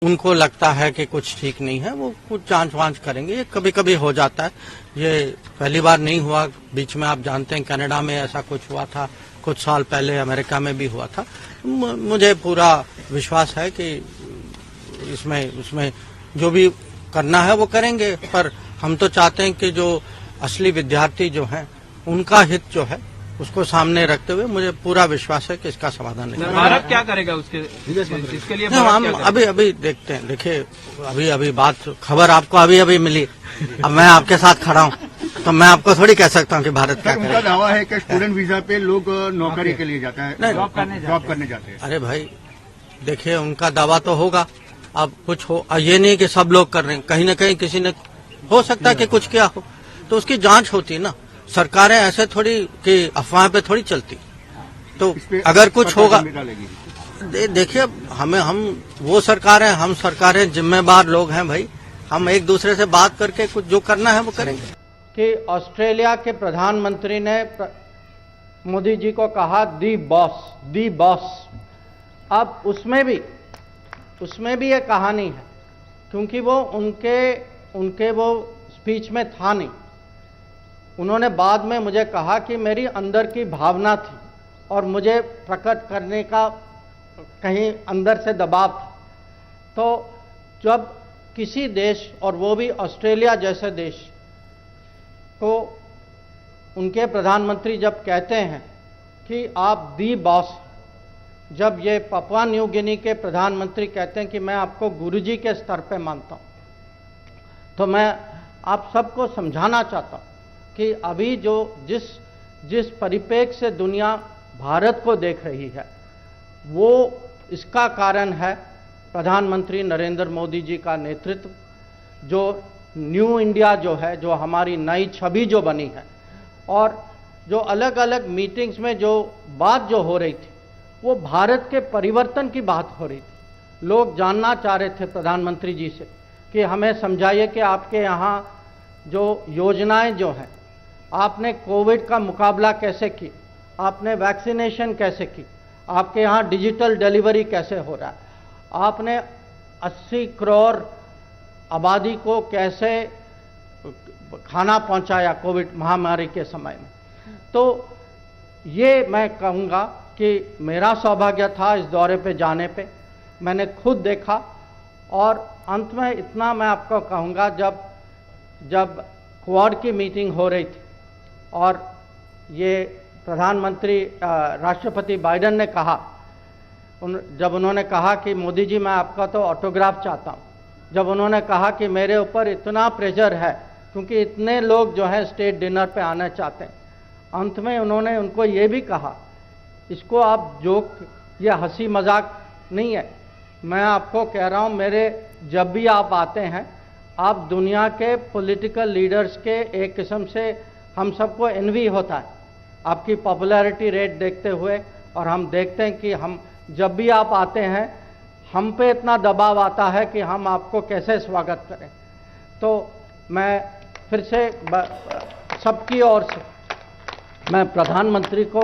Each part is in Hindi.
उनको लगता है कि कुछ ठीक नहीं है, वो कुछ जांच वांच करेंगे। ये कभी कभी हो जाता है, ये पहली बार नहीं हुआ। बीच में आप जानते हैं कनाडा में ऐसा कुछ हुआ था, कुछ साल पहले अमेरिका में भी हुआ था। मुझे पूरा विश्वास है कि उसमें जो भी करना है वो करेंगे, पर हम तो चाहते हैं कि जो असली विद्यार्थी जो हैं उनका हित जो है उसको सामने रखते हुए मुझे पूरा विश्वास है कि इसका समाधान निकलेगा। भारत क्या करेगा इसके लिए? हम अभी देखते हैं। देखिए, अभी बात खबर आपको अभी मिली, अब मैं आपके साथ खड़ा हूँ तो मैं आपको थोड़ी कह सकता हूँ कि भारत क्या करेगा। उनका दावा है कि स्टूडेंट वीजा पे लोग नौकरी के लिए जाते हैं, जॉब करने जाते हैं। अरे भाई देखिए, उनका दावा तो होगा, अब कुछ हो, ये नहीं कि सब लोग कर रहे हैं, कहीं न कहीं किसी ने हो सकता है कि कुछ किया हो, तो उसकी जांच होती ना। सरकारें ऐसे थोड़ी कि अफवाह पे थोड़ी चलती, तो अगर कुछ होगा देखिए, हम वो सरकारें, हम सरकारें जिम्मेदार लोग हैं भाई, हम एक दूसरे से बात करके कुछ जो करना है वो करेंगे। कि ऑस्ट्रेलिया के प्रधानमंत्री ने मोदी जी को कहा दी बॉस। अब उसमें भी ये कहानी है, क्योंकि वो उनके वो स्पीच में था नहीं। उन्होंने बाद में मुझे कहा कि मेरी अंदर की भावना थी और मुझे प्रकट करने का कहीं अंदर से दबाव था। तो जब किसी देश, और वो भी ऑस्ट्रेलिया जैसे देश को, उनके प्रधानमंत्री जब कहते हैं कि आप दी बॉस, जब ये पापुआ न्यू गिनी के प्रधानमंत्री कहते हैं कि मैं आपको गुरुजी के स्तर पे मानता हूं, तो मैं आप सबको समझाना चाहता हूं कि अभी जो जिस परिप्रेक्ष्य से दुनिया भारत को देख रही है, वो इसका कारण है प्रधानमंत्री नरेंद्र मोदी जी का नेतृत्व। जो न्यू इंडिया जो है, जो हमारी नई छवि जो बनी है, और जो अलग अलग मीटिंग्स में जो बात जो हो रही थी, वो भारत के परिवर्तन की बात हो रही थी। लोग जानना चाह रहे थे प्रधानमंत्री जी से कि हमें समझाइए कि आपके यहाँ जो योजनाएं जो हैं, आपने कोविड का मुकाबला कैसे की, आपने वैक्सीनेशन कैसे की, आपके यहाँ डिजिटल डिलीवरी कैसे हो रहा है, आपने 80 करोड़ आबादी को कैसे खाना पहुंचाया कोविड महामारी के समय में। तो ये मैं कहूँगा कि मेरा सौभाग्य था इस दौरे पे जाने पे, मैंने खुद देखा। और अंत में इतना मैं आपको कहूँगा, जब क्वाड की मीटिंग हो रही थी और ये प्रधानमंत्री राष्ट्रपति बाइडेन ने कहा, जब उन्होंने कहा कि मोदी जी मैं आपका तो ऑटोग्राफ चाहता हूँ, जब उन्होंने कहा कि मेरे ऊपर इतना प्रेशर है क्योंकि इतने लोग जो है स्टेट डिनर पे आना चाहते हैं, अंत में उन्होंने उनको ये भी कहा, इसको आप जोक या हंसी मजाक नहीं है, मैं आपको कह रहा हूँ, जब भी आप आते हैं, आप दुनिया के पॉलिटिकल लीडर्स के एक किस्म से हम सबको एनवी होता है आपकी पॉपुलैरिटी रेट देखते हुए, और हम देखते हैं कि हम जब भी आप आते हैं हम पे इतना दबाव आता है कि हम आपको कैसे स्वागत करें। तो मैं फिर से सबकी ओर से मैं प्रधानमंत्री को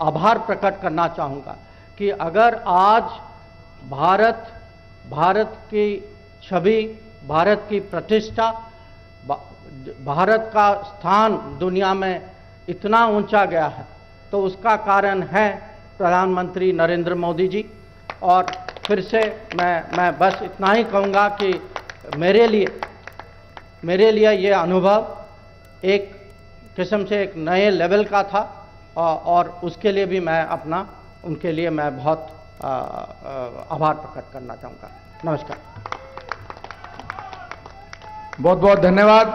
आभार प्रकट करना चाहूँगा कि अगर आज भारत की छवि, भारत की प्रतिष्ठा, भारत का स्थान दुनिया में इतना ऊंचा गया है, तो उसका कारण है प्रधानमंत्री नरेंद्र मोदी जी। और फिर से मैं बस इतना ही कहूँगा कि मेरे लिए ये अनुभव एक किस्म से एक नए लेवल का था, और उसके लिए भी उनके लिए मैं बहुत आभार प्रकट करना चाहूँगा। नमस्कार। बहुत बहुत धन्यवाद।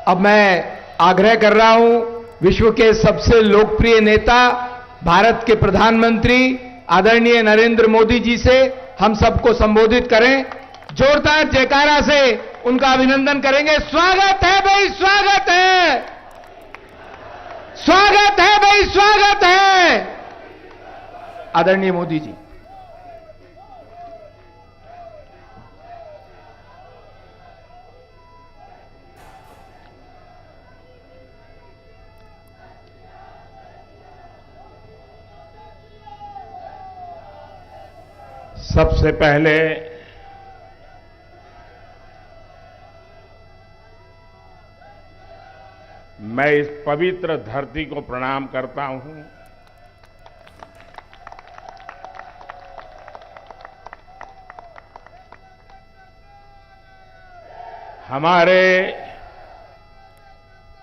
अब मैं आग्रह कर रहा हूं विश्व के सबसे लोकप्रिय नेता, भारत के प्रधानमंत्री आदरणीय नरेंद्र मोदी जी से हम सबको संबोधित करें। जोरदार जयकारा से उनका अभिनंदन करेंगे। स्वागत है भाई, स्वागत है, स्वागत है भाई, स्वागत है आदरणीय मोदी जी। सबसे पहले मैं इस पवित्र धरती को प्रणाम करता हूं। हमारे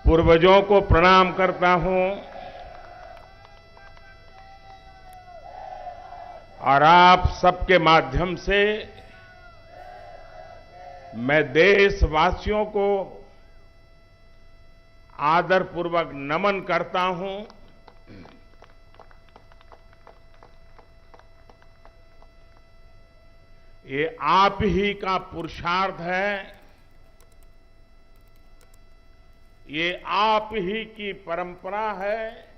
पूर्वजों को प्रणाम करता हूं और आप सबके माध्यम से मैं देशवासियों को आदरपूर्वक नमन करता हूं। ये आप ही का पुरुषार्थ है, ये आप ही की परंपरा है।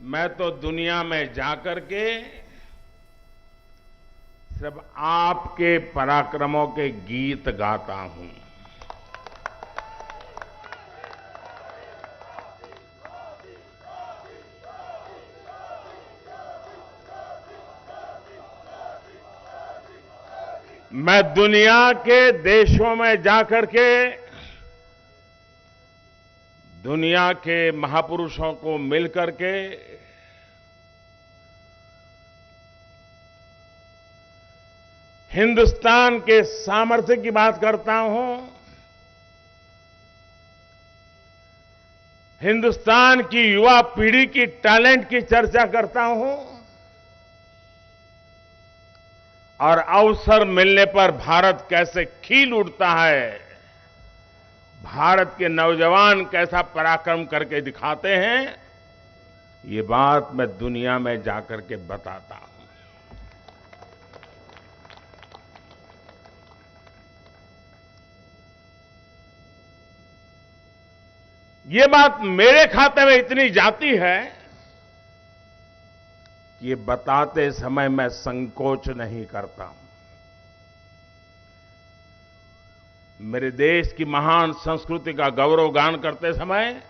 मैं तो दुनिया में जाकर के सब आपके पराक्रमों के गीत गाता हूं। मैं दुनिया के देशों में जाकर के दुनिया के महापुरुषों को मिलकर के हिंदुस्तान के सामर्थ्य की बात करता हूं। हिंदुस्तान की युवा पीढ़ी की टैलेंट की चर्चा करता हूं और अवसर मिलने पर भारत कैसे खिल उठता है, भारत के नौजवान कैसा पराक्रम करके दिखाते हैं, ये बात मैं दुनिया में जाकर के बताता हूं। ये बात मेरे खाते में इतनी जाती है कि ये बताते समय मैं संकोच नहीं करता हूं। मेरे देश की महान संस्कृति का गौरवगान करते समय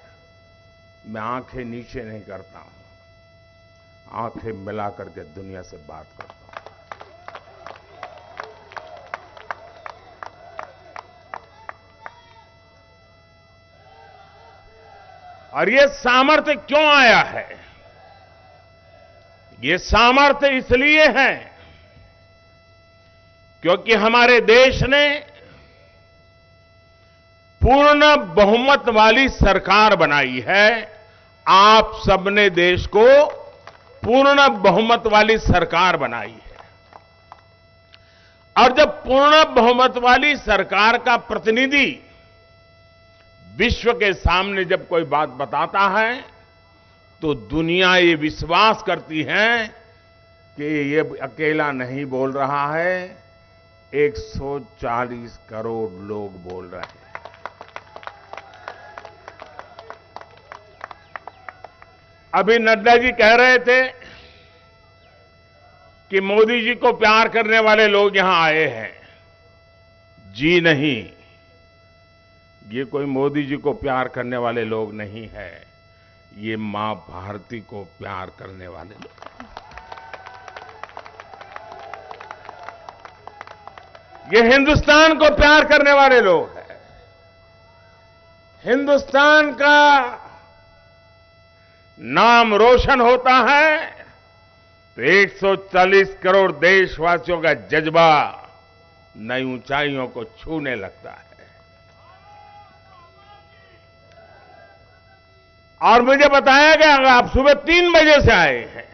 मैं आंखें नीचे नहीं करता हूं, आंखें मिला करके दुनिया से बात करता हूं। और ये सामर्थ्य क्यों आया है? ये सामर्थ्य इसलिए है क्योंकि हमारे देश ने पूर्ण बहुमत वाली सरकार बनाई है। आप सबने देश को पूर्ण बहुमत वाली सरकार बनाई है और जब पूर्ण बहुमत वाली सरकार का प्रतिनिधि विश्व के सामने जब कोई बात बताता है तो दुनिया ये विश्वास करती है कि ये अकेला नहीं बोल रहा है, 140 करोड़ लोग बोल रहे हैं। अभी नड्डा जी कह रहे थे कि मोदी जी को प्यार करने वाले लोग यहां आए हैं। जी नहीं, ये कोई मोदी जी को प्यार करने वाले लोग नहीं है, ये मां भारती को प्यार करने वाले लोग। ये हिंदुस्तान को प्यार करने वाले लोग हैं। हिंदुस्तान का नाम रोशन होता है तो 140 करोड़ देशवासियों का जज्बा नई ऊंचाइयों को छूने लगता है। और मुझे बताया गया, आप सुबह 3 बजे से आए हैं,